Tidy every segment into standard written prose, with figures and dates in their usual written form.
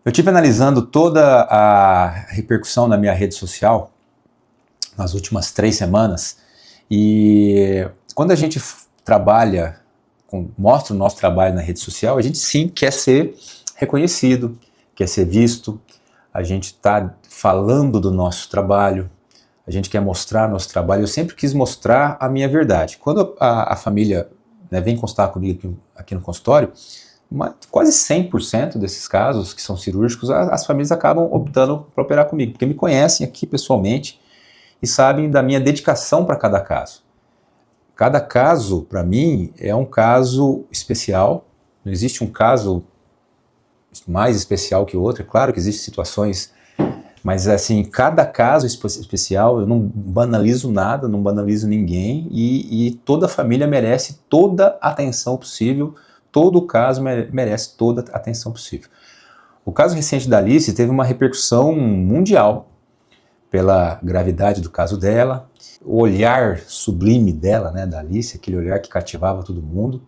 Eu tive analisando toda a repercussão na minha rede social nas últimas 3 semanas e quando a gente trabalha, mostra o nosso trabalho na rede social, a gente sim quer ser reconhecido, quer ser visto, a gente está falando do nosso trabalho, a gente quer mostrar nosso trabalho. Eu sempre quis mostrar a minha verdade. Quando a família vem consultar comigo aqui no consultório, quase 100% desses casos que são cirúrgicos, as famílias acabam optando por operar comigo, porque me conhecem aqui pessoalmente e sabem da minha dedicação para cada caso. Cada caso, para mim, é um caso especial, não existe um caso mais especial que o outro. É claro que existem situações, mas assim, cada caso especial, eu não banalizo nada, não banalizo ninguém, e toda a família merece toda a atenção possível, todo caso merece toda a atenção possível. O caso recente da Alice teve uma repercussão mundial pela gravidade do caso dela, o olhar sublime dela, da Alice, aquele olhar que cativava todo mundo,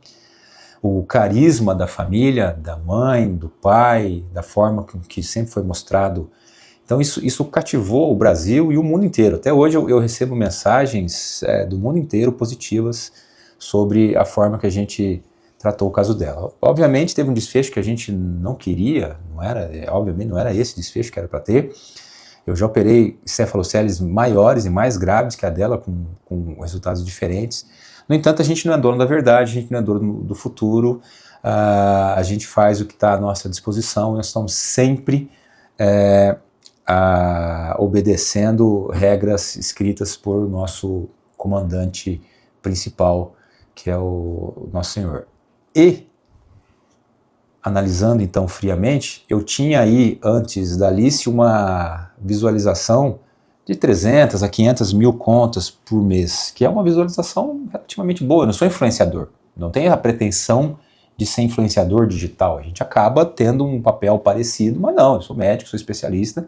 o carisma da família, da mãe, do pai, da forma que sempre foi mostrado. Então isso cativou o Brasil e o mundo inteiro. Até hoje eu recebo mensagens do mundo inteiro positivas sobre a forma que a gente tratou o caso dela. Obviamente teve um desfecho que a gente não queria, obviamente não era esse desfecho que era para ter. Eu já operei cefaloceles maiores e mais graves que a dela, com resultados diferentes. No entanto, a gente não é dono da verdade, a gente não é dono do futuro, a gente faz o que está à nossa disposição, nós estamos sempre obedecendo regras escritas por nosso comandante principal, que é o Nosso Senhor. E, analisando então friamente, eu tinha aí, antes da Alice, uma visualização de 300 a 500 mil contas por mês, que é uma visualização relativamente boa. Eu não sou influenciador, não tenho a pretensão de ser influenciador digital. A gente acaba tendo um papel parecido, mas não, eu sou médico, sou especialista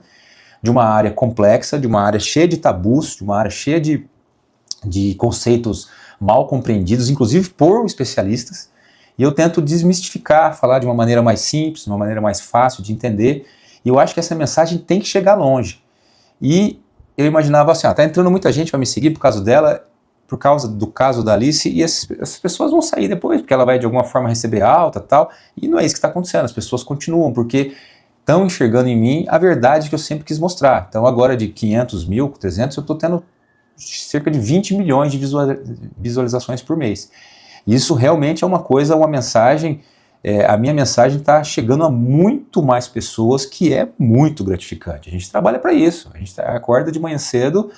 de uma área complexa, de uma área cheia de tabus, de uma área cheia de conceitos mal compreendidos, inclusive por especialistas, e eu tento desmistificar, falar de uma maneira mais simples, de uma maneira mais fácil de entender, e eu acho que essa mensagem tem que chegar longe. E eu imaginava assim, tá entrando muita gente para me seguir por causa dela, por causa do caso da Alice, e essas pessoas vão sair depois, porque ela vai de alguma forma receber alta e tal, e não é isso que está acontecendo, as pessoas continuam, porque estão enxergando em mim a verdade que eu sempre quis mostrar. Então agora de 500 mil, 300, eu estou tendo cerca de 20 milhões de visualizações por mês. Isso realmente é uma mensagem, a minha mensagem está chegando a muito mais pessoas, que é muito gratificante. A gente trabalha para isso, a gente acorda de manhã cedo,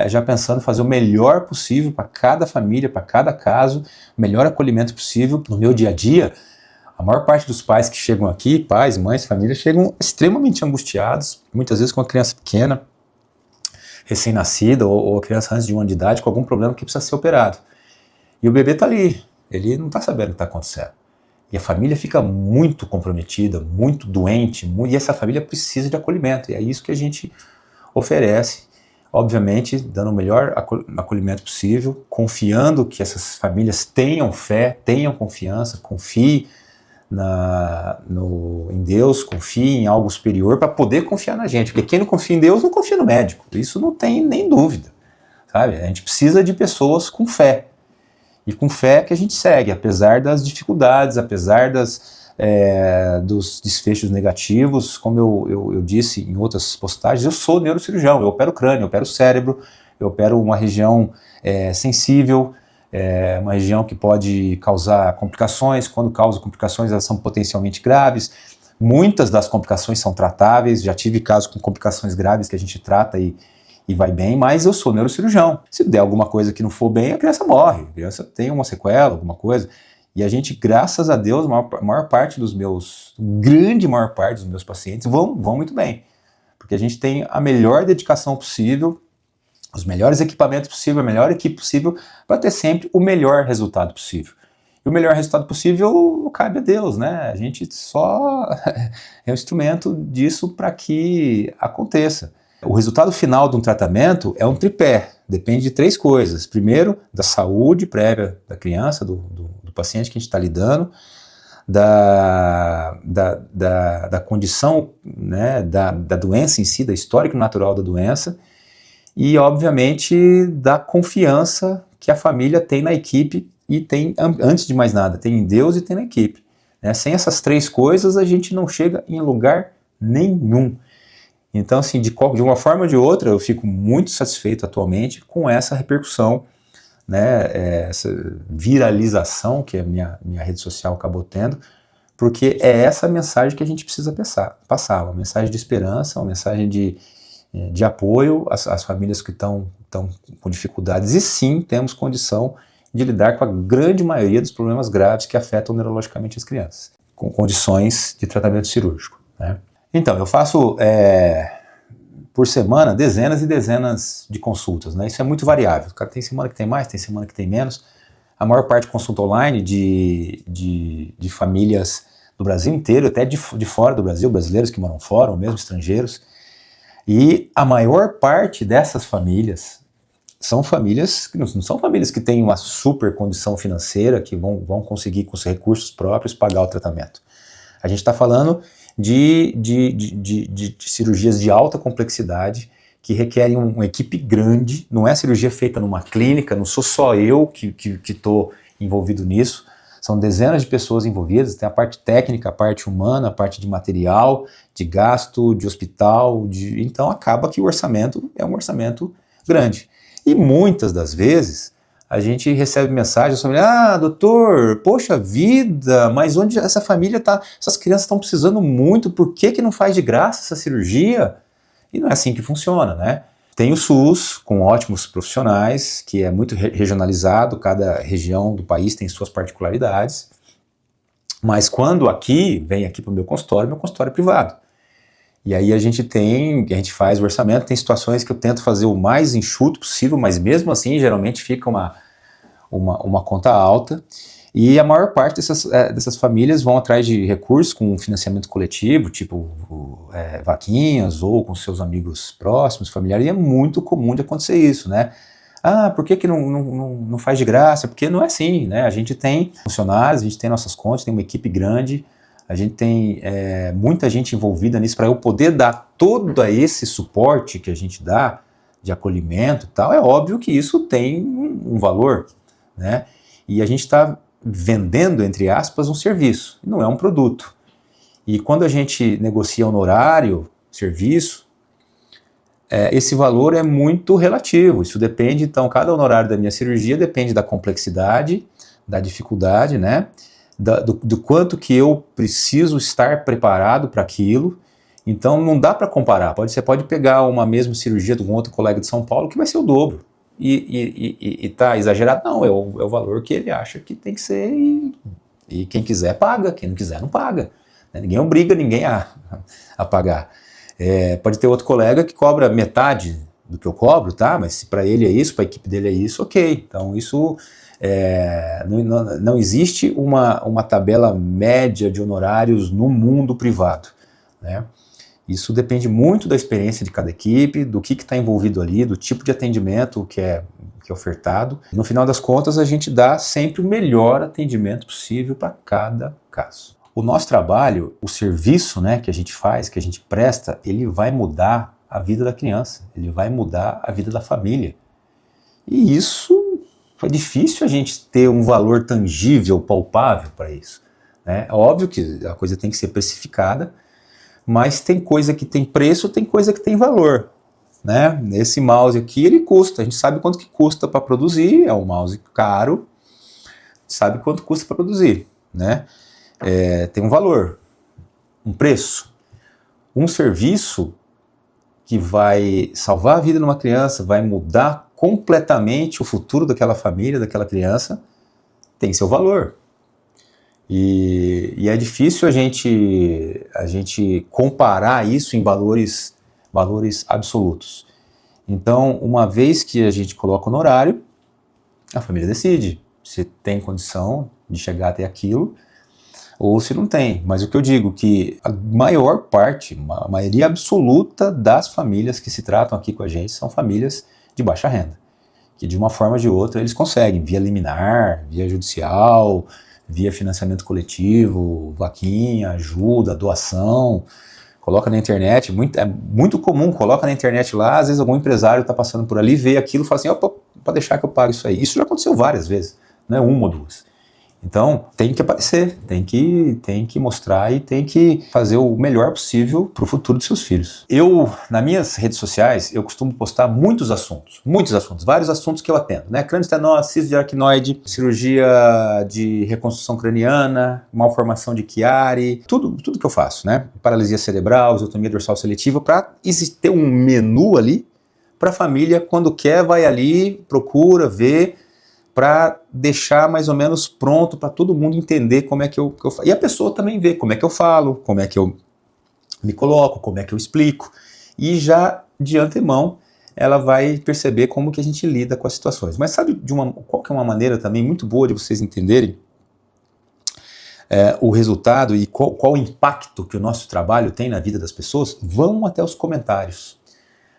já pensando em fazer o melhor possível para cada família, para cada caso, o melhor acolhimento possível. No meu dia a dia, a maior parte dos pais que chegam aqui, pais, mães, famílias, chegam extremamente angustiados, muitas vezes com uma criança pequena, recém-nascida, ou criança antes de 1 ano de idade, com algum problema que precisa ser operado. E o bebê está ali, ele não está sabendo o que está acontecendo. E a família fica muito comprometida, muito doente, e essa família precisa de acolhimento. E é isso que a gente oferece, obviamente, dando o melhor acolhimento possível, confiando que essas famílias tenham fé, tenham confiança, confiem em Deus, confiem em algo superior para poder confiar na gente. Porque quem não confia em Deus não confia no médico. Isso não tem nem dúvida. Sabe? A gente precisa de pessoas com fé. E com fé que a gente segue, apesar das dificuldades, apesar dos desfechos negativos. Como eu disse em outras postagens, eu sou neurocirurgião, eu opero crânio, eu opero cérebro, eu opero uma região sensível, uma região que pode causar complicações. Quando causa complicações, elas são potencialmente graves. Muitas das complicações são tratáveis, já tive casos com complicações graves que a gente trata e vai bem, mas eu sou neurocirurgião. Se der alguma coisa que não for bem, a criança morre, a criança tem uma sequela, alguma coisa. E a gente, graças a Deus, grande maior parte dos meus pacientes vão muito bem. Porque a gente tem a melhor dedicação possível, os melhores equipamentos possível, a melhor equipe possível, para ter sempre o melhor resultado possível. E o melhor resultado possível cabe a Deus, né? A gente só é um instrumento disso para que aconteça. O resultado final de um tratamento é um tripé, depende de 3 coisas. Primeiro, da saúde prévia da criança, do paciente que a gente está lidando, da condição, né, da doença em si, da histórico natural da doença, e, obviamente, da confiança que a família tem na equipe e tem, antes de mais nada, tem em Deus e tem na equipe. Né? Sem essas três coisas, a gente não chega em lugar nenhum. Então, assim, de uma forma ou de outra, eu fico muito satisfeito atualmente com essa repercussão, né, essa viralização que a minha rede social acabou tendo, porque é essa mensagem que a gente precisa passar, uma mensagem de esperança, uma mensagem de apoio às famílias que estão com dificuldades, e sim, temos condição de lidar com a grande maioria dos problemas graves que afetam neurologicamente as crianças, com condições de tratamento cirúrgico. Né? Então, eu faço por semana dezenas e dezenas de consultas, né? Isso é muito variável. Tem semana que tem mais, tem semana que tem menos. A maior parte consulta online de famílias do Brasil inteiro, até de fora do Brasil, brasileiros que moram fora, ou mesmo estrangeiros. E a maior parte dessas famílias são famílias que não são famílias que têm uma super condição financeira, que vão conseguir com os recursos próprios pagar o tratamento. A gente está falando de cirurgias de alta complexidade que requerem uma equipe grande, não é cirurgia feita numa clínica, não sou só eu que estou envolvido nisso, são dezenas de pessoas envolvidas, tem a parte técnica, a parte humana, a parte de material, de gasto, de hospital, então acaba que o orçamento é um orçamento grande. E muitas das vezes a gente recebe mensagens sobre, doutor, poxa vida, mas onde essa família está, essas crianças estão precisando muito, por que não faz de graça essa cirurgia? E não é assim que funciona, né? Tem o SUS, com ótimos profissionais, que é muito regionalizado, cada região do país tem suas particularidades, mas quando vem aqui para o meu consultório é privado. E aí a gente faz o orçamento, tem situações que eu tento fazer o mais enxuto possível, mas mesmo assim geralmente fica uma conta alta, e a maior parte dessas famílias vão atrás de recursos com financiamento coletivo, tipo vaquinhas, ou com seus amigos próximos, familiares, e é muito comum de acontecer isso, né? Por que não faz de graça? Porque não é assim, né? A gente tem funcionários, a gente tem nossas contas, tem uma equipe grande, a gente tem muita gente envolvida nisso para eu poder dar todo esse suporte que a gente dá de acolhimento e tal. É óbvio que isso tem um valor, né? E a gente está vendendo, entre aspas, um serviço, não é um produto. E quando a gente negocia honorário, serviço, esse valor é muito relativo. Isso depende, então, cada honorário da minha cirurgia depende da complexidade, da dificuldade, né? Do quanto que eu preciso estar preparado para aquilo. Então não dá para comparar. Você pode pegar uma mesma cirurgia de um outro colega de São Paulo que vai ser o dobro. E tá exagerado? Não, é o valor que ele acha que tem que ser, e quem quiser paga, quem não quiser não paga. Ninguém obriga ninguém a pagar. Pode ter outro colega que cobra metade do que eu cobro, tá? Mas se para ele é isso, para a equipe dele é isso, ok. Então isso não existe uma tabela média de honorários no mundo privado, né? Isso depende muito da experiência de cada equipe, do que está envolvido ali, do tipo de atendimento que é ofertado. No final das contas, a gente dá sempre o melhor atendimento possível para cada caso. O nosso trabalho, o serviço, né, que a gente faz, que a gente presta, ele vai mudar a vida da criança, ele vai mudar a vida da família. E isso é difícil a gente ter um valor tangível, palpável para isso, né? É óbvio que a coisa tem que ser precificada, mas tem coisa que tem preço, tem coisa que tem valor, né? Esse mouse aqui, ele custa, a gente sabe quanto que custa para produzir, é um mouse caro, sabe quanto custa para produzir, né? Tem um valor, um preço. Um serviço que vai salvar a vida de uma criança, vai mudar completamente o futuro daquela família, daquela criança, tem seu valor. E é difícil a gente comparar isso em valores absolutos. Então, uma vez que a gente coloca no horário, a família decide se tem condição de chegar até aquilo ou se não tem. Mas o que eu digo que a maior parte, a maioria absoluta das famílias que se tratam aqui com a gente são famílias de baixa renda, que de uma forma ou de outra eles conseguem, via liminar, via judicial, via financiamento coletivo, vaquinha, ajuda, doação. Coloca na internet, é muito comum, coloca na internet lá, às vezes algum empresário está passando por ali, vê aquilo e fala assim, pode deixar que eu pago isso aí. Isso já aconteceu várias vezes, não é uma ou duas. Então, tem que aparecer, tem que mostrar e tem que fazer o melhor possível para o futuro dos seus filhos. Eu, nas minhas redes sociais, eu costumo postar muitos assuntos, vários assuntos que eu atendo, né? Crânioestenose, cisto de aracnoide, cirurgia de reconstrução craniana, malformação de Chiari, tudo que eu faço, né? Paralisia cerebral, esotomia dorsal seletiva, para ter um menu ali para a família, quando quer, vai ali, procura, vê, para deixar mais ou menos pronto para todo mundo entender como é que eu falo. E a pessoa também vê como é que eu falo, como é que eu me coloco, como é que eu explico. E já de antemão ela vai perceber como que a gente lida com as situações. Mas sabe qual que é uma maneira também muito boa de vocês entenderem o resultado e qual o impacto que o nosso trabalho tem na vida das pessoas? Vão até os comentários.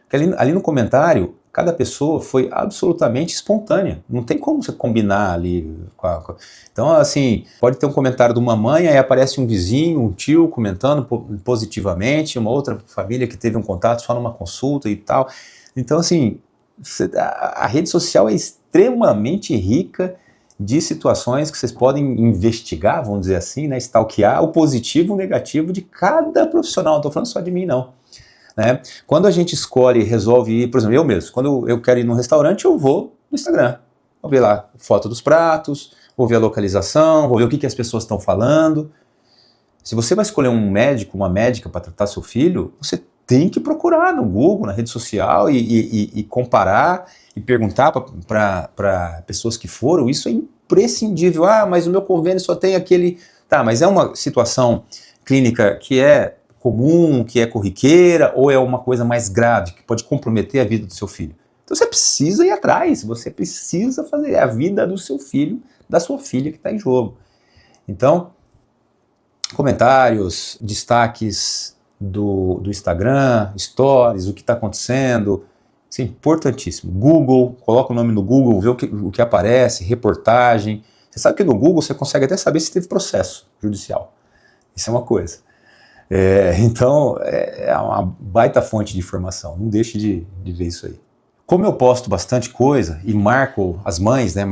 Porque ali no comentário, cada pessoa foi absolutamente espontânea. Não tem como você combinar ali. Então, assim, pode ter um comentário de uma mãe, aí aparece um vizinho, um tio comentando positivamente, uma outra família que teve um contato só numa consulta e tal. Então, assim, a rede social é extremamente rica de situações que vocês podem investigar, vamos dizer assim, né, stalkear o positivo e o negativo de cada profissional. Não estou falando só de mim, não. Né? Quando a gente escolhe e resolve ir, por exemplo, eu mesmo, quando eu quero ir num restaurante, eu vou no Instagram. Vou ver lá foto dos pratos, vou ver a localização, vou ver o que as pessoas estão falando. Se você vai escolher um médico, uma médica para tratar seu filho, você tem que procurar no Google, na rede social e comparar e perguntar para pessoas que foram. Isso é imprescindível. Mas o meu convênio só tem aquele... Tá, mas é uma situação clínica que é comum, que é corriqueira, ou é uma coisa mais grave, que pode comprometer a vida do seu filho. Então você precisa ir atrás, você precisa fazer a vida do seu filho, da sua filha que está em jogo. Então, comentários, destaques do Instagram, stories, o que está acontecendo, isso é importantíssimo. Google, coloca o nome no Google, vê o que aparece, reportagem. Você sabe que no Google você consegue até saber se teve processo judicial. Isso é uma coisa. Então, é uma baita fonte de informação, não deixe de ver isso aí. Como eu posto bastante coisa e marco as mães, né,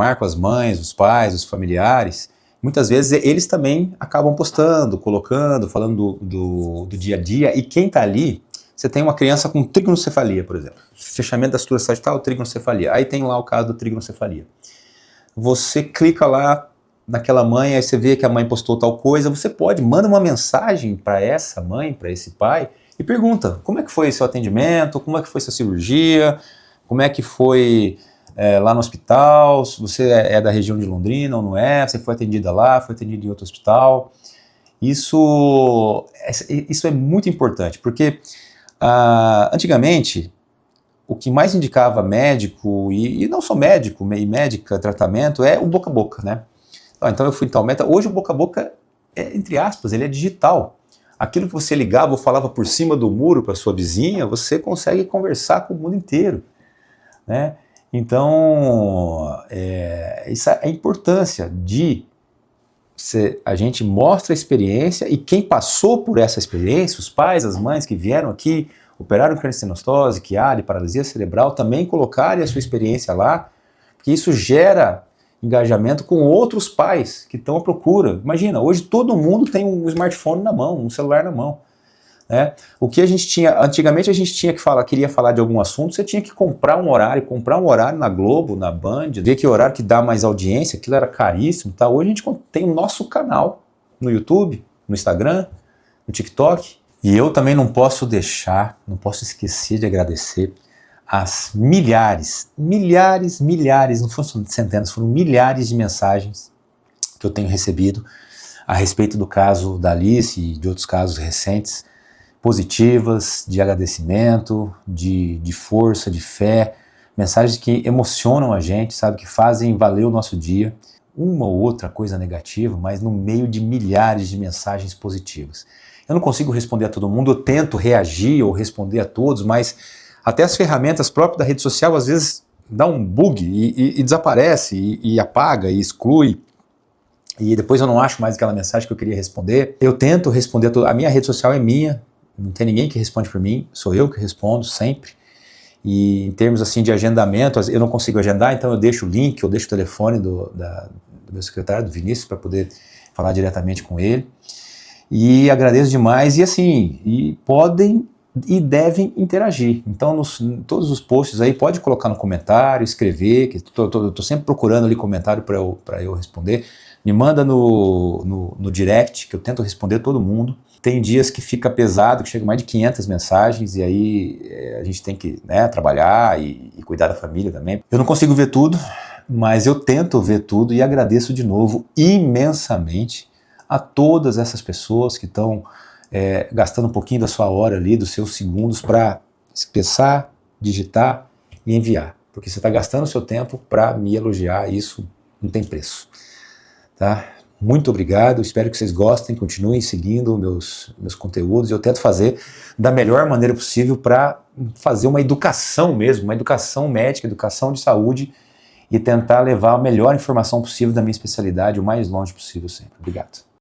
os pais, os familiares, muitas vezes eles também acabam postando, colocando, falando do dia a dia, e quem está ali, você tem uma criança com trigonocefalia, por exemplo, fechamento da estrutura sagital, trigonocefalia, aí tem lá o caso da trigonocefalia. Você clica lá naquela mãe, aí você vê que a mãe postou tal coisa, você manda uma mensagem para essa mãe, para esse pai, e pergunta, como é que foi seu atendimento, como é que foi sua cirurgia, como é que foi lá no hospital, se você é da região de Londrina ou não é, você foi atendida lá, foi atendida em outro hospital. Isso é muito importante, porque antigamente, o que mais indicava médico, e não só médico e médica, tratamento, é o boca a boca, né? Então eu fui em tal meta. Hoje o boca a boca entre aspas, ele é digital. Aquilo que você ligava ou falava por cima do muro para sua vizinha, você consegue conversar com o mundo inteiro, né? Então, essa é a importância de a gente mostra a experiência, e quem passou por essa experiência, os pais, as mães que vieram aqui, operaram crânioestenose, Chiari, paralisia cerebral, também colocarem a sua experiência lá, porque isso gera engajamento com outros pais que estão à procura. Imagina, hoje todo mundo tem um smartphone na mão, um celular na mão. Né? O que a gente tinha, antigamente a gente tinha que queria falar de algum assunto, você tinha que comprar um horário na Globo, na Band, ver que horário que dá mais audiência, aquilo era caríssimo. Tá? Hoje a gente tem o nosso canal no YouTube, no Instagram, no TikTok, e eu também não posso esquecer de agradecer as milhares, não foram centenas, foram milhares de mensagens que eu tenho recebido a respeito do caso da Alice e de outros casos recentes, positivas, de agradecimento, de força, de fé, mensagens que emocionam a gente, sabe, que fazem valer o nosso dia. Uma ou outra coisa negativa, mas no meio de milhares de mensagens positivas. Eu não consigo responder a todo mundo, eu tento reagir ou responder a todos, mas até as ferramentas próprias da rede social às vezes dá um bug e desaparece, e apaga, e exclui. e depois eu não acho mais aquela mensagem que eu queria responder. Eu tento responder a minha rede social é minha, não tem ninguém que responde por mim, sou eu que respondo sempre. E em termos assim de agendamento, eu não consigo agendar, então eu deixo o link, eu deixo o telefone do meu secretário, do Vinícius, para poder falar diretamente com ele. E agradeço demais, e assim, e podem e devem interagir. Então, todos os posts aí, pode colocar no comentário, escrever, que estou sempre procurando ali comentário para eu responder. Me manda no direct, que eu tento responder todo mundo. Tem dias que fica pesado, que chega mais de 500 mensagens, e aí a gente tem que, né, trabalhar e cuidar da família também. Eu não consigo ver tudo, mas eu tento ver tudo e agradeço de novo imensamente a todas essas pessoas que estão gastando um pouquinho da sua hora ali, dos seus segundos, para pensar, digitar e enviar. Porque você está gastando o seu tempo para me elogiar, isso não tem preço. Tá? Muito obrigado, espero que vocês gostem, continuem seguindo meus conteúdos. Eu tento fazer da melhor maneira possível para fazer uma educação mesmo, uma educação médica, educação de saúde, e tentar levar a melhor informação possível da minha especialidade o mais longe possível sempre. Obrigado.